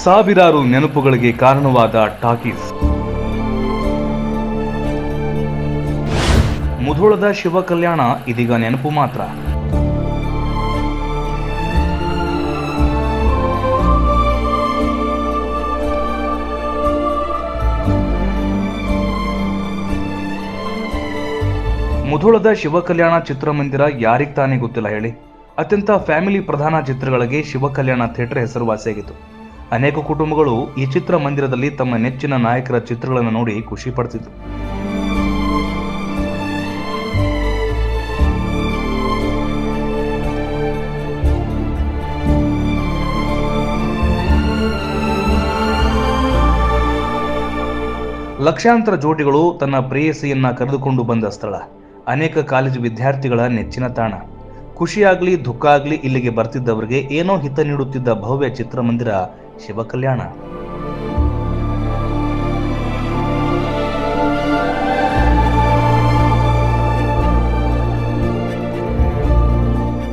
ಸಾವಿರಾರು ನೆನಪುಗಳಿಗೆ ಕಾರಣವಾದ ಟಾಕೀಸ್. ಮುಧೋಳದ ಶಿವ ಕಲ್ಯಾಣ ಇದೀಗ ನೆನಪು ಮಾತ್ರ. ಮುಧೋಳದ ಶಿವ ಕಲ್ಯಾಣ ಚಿತ್ರಮಂದಿರ ಯಾರಿಗೆ ತಾನೇ ಗೊತ್ತಿಲ್ಲ ಹೇಳಿ. ಅತ್ಯಂತ ಫ್ಯಾಮಿಲಿ ಪ್ರಧಾನ ಚಿತ್ರಗಳಿಗೆ ಶಿವ ಕಲ್ಯಾಣ ಥಿಯೇಟರ್ ಹೆಸರುವಾಸಿಯಾಗಿತ್ತು. ಅನೇಕ ಕುಟುಂಬಗಳು ಈ ಚಿತ್ರಮಂದಿರದಲ್ಲಿ ತಮ್ಮ ನೆಚ್ಚಿನ ನಾಯಕರ ಚಿತ್ರಗಳನ್ನು ನೋಡಿ ಖುಷಿ ಪಡ್ತಿದ್ರು. ಲಕ್ಷಾಂತರ ಜೋಡಿಗಳು ತನ್ನ ಪ್ರೇಯಸಿಯನ್ನ ಕರೆದುಕೊಂಡು ಬಂದ ಸ್ಥಳ, ಅನೇಕ ಕಾಲೇಜು ವಿದ್ಯಾರ್ಥಿಗಳ ನೆಚ್ಚಿನ ತಾಣ. ಖುಷಿಯಾಗ್ಲಿ ದುಃಖ ಆಗ್ಲಿ ಇಲ್ಲಿಗೆ ಬರ್ತಿದ್ದವರಿಗೆ ಏನೋ ಹಿತ ನೀಡುತ್ತಿದ್ದ ಭವ್ಯ ಚಿತ್ರಮಂದಿರ Shiva Kalyana.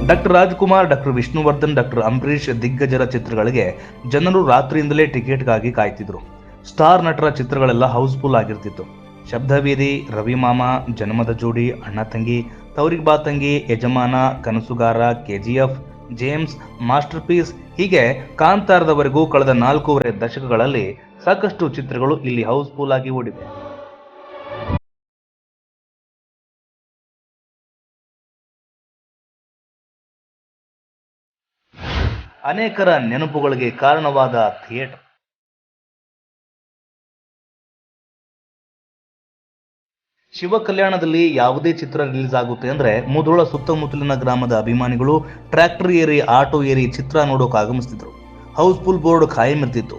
Doctor Rajkumar, doctor Vishnuvardhan, doctor Ambareesh ದಿಗ್ಗಜರ ಚಿತ್ರಗಳಿಗೆ ಜನರು ರಾತ್ರಿಯಿಂದಲೇ ಟಿಕೆಟ್ಗಾಗಿ ಕಾಯ್ತಿದ್ರು. ಸ್ಟಾರ್ ನಟರ ಚಿತ್ರಗಳೆಲ್ಲ ಹೌಸ್ಫುಲ್ ಆಗಿರ್ತಿತ್ತು. ಶಬ್ದವೇದಿ, ರವಿಮಾಮ, ಜನ್ಮದ ಜೋಡಿ, ಅಣ್ಣ ತಂಗಿ, ತೌರಿಗ್ ಬಾ ತಂಗಿ, ಯಜಮಾನ, ಕನಸುಗಾರ, ಕೆಜಿಎಫ್, ಜೇಮ್ಸ್, ಮಾಸ್ಟರ್ ಪೀಸ್ ಹೀಗೆ ಕಾಂತಾರದವರೆಗೂ ಕಳೆದ 4.5 ದಶಕಗಳಲ್ಲಿ ಸಾಕಷ್ಟು ಚಿತ್ರಗಳು ಇಲ್ಲಿ ಹೌಸ್ಫುಲ್ ಆಗಿ ಓಡಿವೆ. ಅನೇಕರ ನೆನಪುಗಳಿಗೆ ಕಾರಣವಾದ ಥಿಯೇಟರ್. ಶಿವ ಕಲ್ಯಾಣದಲ್ಲಿ ಯಾವುದೇ ಚಿತ್ರ ರಿಲೀಸ್ ಆಗುತ್ತೆ ಅಂದ್ರೆ ಮುಧೋಳ ಸುತ್ತಮುತ್ತಲಿನ ಗ್ರಾಮದ ಅಭಿಮಾನಿಗಳು ಟ್ರ್ಯಾಕ್ಟರ್ ಏರಿ, ಆಟೋ ಏರಿ ಚಿತ್ರ ನೋಡೋಕೆ ಆಗಮಿಸ್ತಿದ್ರು. ಹೌಸ್ಫುಲ್ ಬೋರ್ಡ್ ಖಾಯಂ ಇರ್ತಿತ್ತು.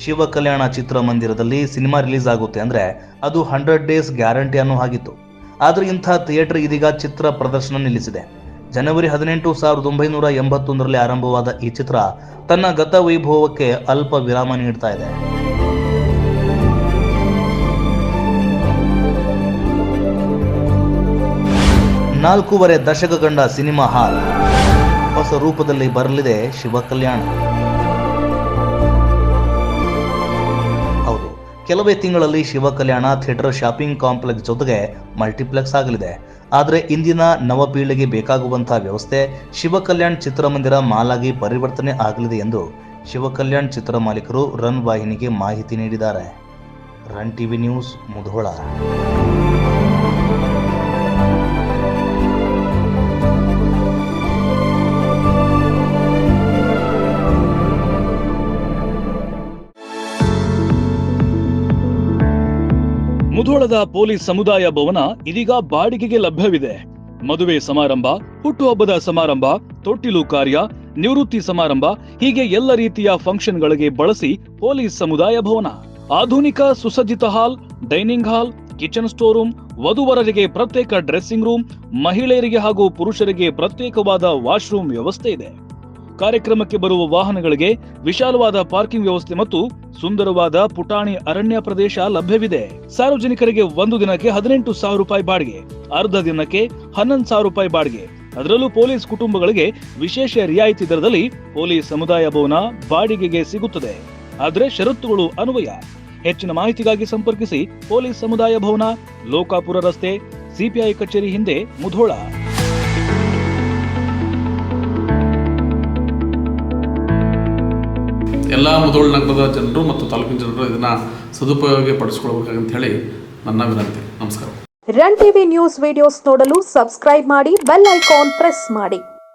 ಶಿವ ಕಲ್ಯಾಣ ಚಿತ್ರಮಂದಿರದಲ್ಲಿ ಸಿನಿಮಾ ರಿಲೀಸ್ ಆಗುತ್ತೆ ಅಂದ್ರೆ ಅದು 100 ಡೇಸ್ ಗ್ಯಾರಂಟಿ ಅನ್ನೋ ಹಾಗಿತ್ತು. ಆದ್ರೆ ಇಂಥ ಥಿಯೇಟರ್ ಇದೀಗ ಚಿತ್ರ ಪ್ರದರ್ಶನ ನಿಲ್ಲಿಸಿದೆ. ಜನವರಿ 18, 1981ರಲ್ಲಿ ಆರಂಭವಾದ ಈ ಚಿತ್ರ ತನ್ನ ಗತ ವೈಭವಕ್ಕೆ ಅಲ್ಪ ವಿರಾಮ ನೀಡ್ತಾ ಇದೆ. 4.5 ದಶಕ ಕಂಡ ಸಿನಿಮಾ ಹಾಲ್ ಹೊಸ ರೂಪದಲ್ಲಿ ಬರಲಿದೆ ಶಿವ ಕಲ್ಯಾಣ. ಹೌದು, ಕೆಲವೇ ತಿಂಗಳಲ್ಲಿ ಶಿವ ಕಲ್ಯಾಣ ಥಿಯೇಟರ್ ಶಾಪಿಂಗ್ ಕಾಂಪ್ಲೆಕ್ಸ್ ಜೊತೆಗೆ ಮಲ್ಟಿಪ್ಲೆಕ್ಸ್ ಆಗಲಿದೆ. ಆದರೆ ಇಂದಿನ ನವಪೀಳಿಗೆ ಬೇಕಾಗುವಂತಹ ವ್ಯವಸ್ಥೆ ಶಿವ ಕಲ್ಯಾಣ್ ಚಿತ್ರಮಂದಿರ ಮಾಲ್ ಆಗಿ ಪರಿವರ್ತನೆ ಆಗಲಿದೆ ಎಂದು ಶಿವ ಕಲ್ಯಾಣ್ ಚಿತ್ರ ಮಾಲೀಕರು ರನ್ ವಾಹಿನಿಗೆ ಮಾಹಿತಿ ನೀಡಿದ್ದಾರೆ. Run TV news, Mudhol. ಮುಧೋಳದ ಪೊಲೀಸ್ ಸಮುದಾಯ ಭವನ ಇದೀಗ ಬಾಡಿಗೆಗೆ ಲಭ್ಯವಿದೆ. ಮದುವೆ ಸಮಾರಂಭ, ಹುಟ್ಟುಹಬ್ಬದ ಸಮಾರಂಭ, ತೊಟ್ಟಿಲು ಕಾರ್ಯ, ನಿವೃತ್ತಿ ಸಮಾರಂಭ ಹೀಗೆ ಎಲ್ಲ ರೀತಿಯ ಫಂಕ್ಷನ್ಗಳಿಗೆ ಬಳಸಿ ಪೊಲೀಸ್ ಸಮುದಾಯ ಭವನ. ಆಧುನಿಕ ಸುಸಜ್ಜಿತ hall, dining hall, kitchen store room, ವಧುವರರಿಗೆ ಪ್ರತ್ಯೇಕ ಡ್ರೆಸ್ಸಿಂಗ್ ರೂಮ್, ಮಹಿಳೆಯರಿಗೆ ಹಾಗೂ ಪುರುಷರಿಗೆ ಪ್ರತ್ಯೇಕವಾದ ವಾಶ್ರೂಮ್ ವ್ಯವಸ್ಥೆ ಇದೆ. ಕಾರ್ಯಕ್ರಮಕ್ಕೆ ಬರುವ ವಾಹನಗಳಿಗೆ ವಿಶಾಲವಾದ ಪಾರ್ಕಿಂಗ್ ವ್ಯವಸ್ಥೆ ಮತ್ತು ಸುಂದರವಾದ ಪುಟಾಣಿ ಅರಣ್ಯ ಪ್ರದೇಶ ಲಭ್ಯವಿದೆ. ಸಾರ್ವಜನಿಕರಿಗೆ ಒಂದು ದಿನಕ್ಕೆ 18,000 ರೂಪಾಯಿ ಬಾಡಿಗೆ, ಅರ್ಧ ದಿನಕ್ಕೆ 11,000 ರೂಪಾಯಿ ಬಾಡಿಗೆ. ಅದರಲ್ಲೂ ಪೊಲೀಸ್ ಕುಟುಂಬಗಳಿಗೆ ವಿಶೇಷ ರಿಯಾಯಿತಿ ದರದಲ್ಲಿ ಪೊಲೀಸ್ ಸಮುದಾಯ ಭವನ ಬಾಡಿಗೆಗೆ ಸಿಗುತ್ತದೆ. ಆದರೆ ಷರತ್ತುಗಳು ಅನ್ವಯ. ಹೆಚ್ಚಿನ ಮಾಹಿತಿಗಾಗಿ ಸಂಪರ್ಕಿಸಿ ಪೊಲೀಸ್ ಸಮುದಾಯ ಭವನ, ಲೋಕಾಪುರ ರಸ್ತೆ, ಸಿಪಿಐ ಕಚೇರಿ ಹಿಂದೆ, ಮುಧೋಳ. ಎಲ್ಲ ಮುಧೋಳ ನಗರದ ಜನರು ಮತ್ತು ತಾಲೂಕಿನ ಜನರು ಇದನ್ನ ಸದುಪಯೋಗ ಪಡಿಸಿಕೊಳ್ಳಬೇಕಂತ ಹೇಳಿ ನನ್ನ ವಿನಂತಿ. ನಮಸ್ಕಾರ. ರನ್ ಟಿವಿ ನ್ಯೂಸ್ ವಿಡಿಯೋಸ್ ನೋಡಲು ಸಬ್ಸ್ಕ್ರೈಬ್ ಮಾಡಿ, ಬೆಲ್ ಐಕಾನ್ ಪ್ರೆಸ್ ಮಾಡಿ.